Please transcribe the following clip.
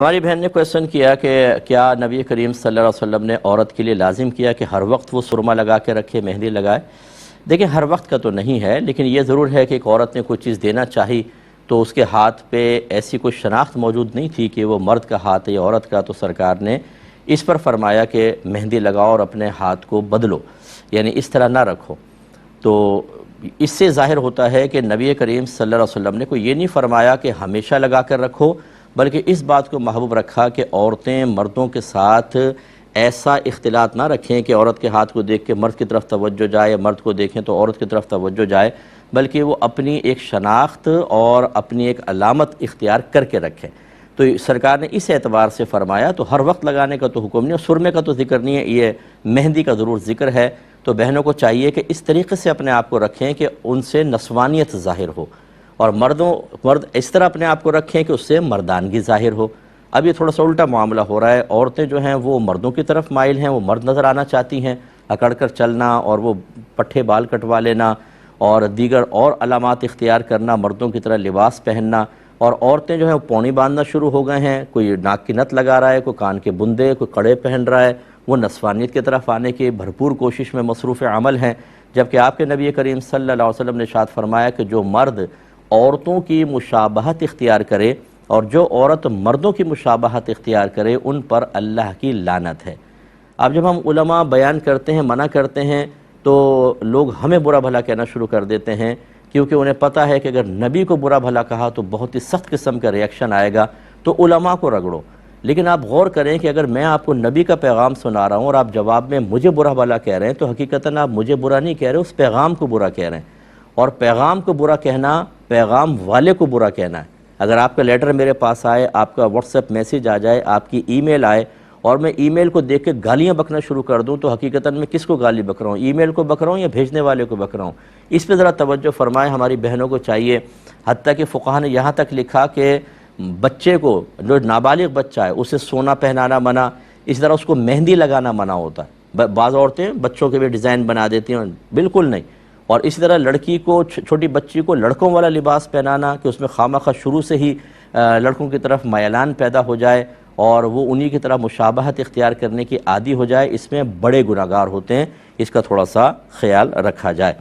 ہماری بہن نے کویسچن کیا کہ کیا نبی کریم صلی اللہ علیہ وسلم نے عورت کے لیے لازم کیا کہ ہر وقت وہ سرما لگا کے رکھے، مہندی لگائے؟ دیکھیں، ہر وقت کا تو نہیں ہے، لیکن یہ ضرور ہے کہ ایک عورت نے کوئی چیز دینا چاہی تو اس کے ہاتھ پہ ایسی کوئی شناخت موجود نہیں تھی کہ وہ مرد کا ہاتھ ہے یا عورت کا، تو سرکار نے اس پر فرمایا کہ مہندی لگاؤ اور اپنے ہاتھ کو بدلو، یعنی اس طرح نہ رکھو۔ تو اس سے ظاہر ہوتا ہے کہ نبی کریم صلی اللہ علیہ وسلم نے کوئی یہ نہیں فرمایا کہ ہمیشہ لگا کر رکھو، بلکہ اس بات کو محبوب رکھا کہ عورتیں مردوں کے ساتھ ایسا اختلاط نہ رکھیں کہ عورت کے ہاتھ کو دیکھ کے مرد کی طرف توجہ جائے، مرد کو دیکھیں تو عورت کی طرف توجہ جائے، بلکہ وہ اپنی ایک شناخت اور اپنی ایک علامت اختیار کر کے رکھیں۔ تو سرکار نے اس اعتبار سے فرمایا، تو ہر وقت لگانے کا تو حکم نہیں، اور سرمے کا تو ذکر نہیں ہے، یہ مہندی کا ضرور ذکر ہے۔ تو بہنوں کو چاہیے کہ اس طریقے سے اپنے آپ کو رکھیں کہ ان سے نسوانیت ظاہر ہو، اور مرد اس طرح اپنے آپ کو رکھیں کہ اس سے مردانگی ظاہر ہو۔ اب یہ تھوڑا سا الٹا معاملہ ہو رہا ہے، عورتیں جو ہیں وہ مردوں کی طرف مائل ہیں، وہ مرد نظر آنا چاہتی ہیں، اکڑ کر چلنا اور وہ پٹھے بال کٹوا لینا اور دیگر اور علامات اختیار کرنا، مردوں کی طرح لباس پہننا، اور عورتیں جو ہیں وہ پونی باندھنا شروع ہو گئے ہیں، کوئی ناک کی نت لگا رہا ہے، کوئی کان کے بندے، کوئی کڑے پہن رہا ہے، وہ نسوانیت کی طرف آنے کی بھرپور کوشش میں مصروف عمل ہیں، جبکہ آپ کے نبی کریم صلی اللہ علیہ وسلم نے ارشاد فرمایا کہ جو مرد عورتوں کی مشابہت اختیار کرے اور جو عورت مردوں کی مشابہت اختیار کرے ان پر اللہ کی لعنت ہے۔ اب جب ہم علماء بیان کرتے ہیں، منع کرتے ہیں، تو لوگ ہمیں برا بھلا کہنا شروع کر دیتے ہیں، کیونکہ انہیں پتہ ہے کہ اگر نبی کو برا بھلا کہا تو بہت ہی سخت قسم کا ریاکشن آئے گا، تو علماء کو رگڑو۔ لیکن آپ غور کریں کہ اگر میں آپ کو نبی کا پیغام سنا رہا ہوں اور آپ جواب میں مجھے برا بھلا کہہ رہے ہیں، تو حقیقتاً آپ مجھے برا نہیں کہہ رہے، اس پیغام کو برا کہہ رہے ہیں، اور پیغام کو برا کہنا پیغام والے کو برا کہنا ہے۔ اگر آپ کا لیٹر میرے پاس آئے، آپ کا واٹس ایپ میسیج آ جائے، آپ کی ای میل آئے اور میں ای میل کو دیکھ کے گالیاں بکنا شروع کر دوں، تو حقیقتاً میں کس کو گالی بک رہا ہوں؟ ای میل کو بک رہا ہوں یا بھیجنے والے کو بک رہا ہوں؟ اس پہ ذرا توجہ فرمائیں، ہماری بہنوں کو چاہیے۔ حتیٰ کہ فقہا نے یہاں تک لکھا کہ بچے کو، جو نابالغ بچہ ہے، اسے سونا پہنانا منع، اس طرح اس کو مہندی لگانا منع ہوتا ہے۔ بعض عورتیں بچوں کے بھی ڈیزائن بنا دیتی ہیں، بالکل نہیں۔ اور اسی طرح لڑکی کو، چھوٹی بچی کو لڑکوں والا لباس پہنانا کہ اس میں خواہ شروع سے ہی لڑکوں کی طرف میلان پیدا ہو جائے اور وہ انہی کی طرح مشابہت اختیار کرنے کی عادی ہو جائے، اس میں بڑے گناہگار ہوتے ہیں، اس کا تھوڑا سا خیال رکھا جائے۔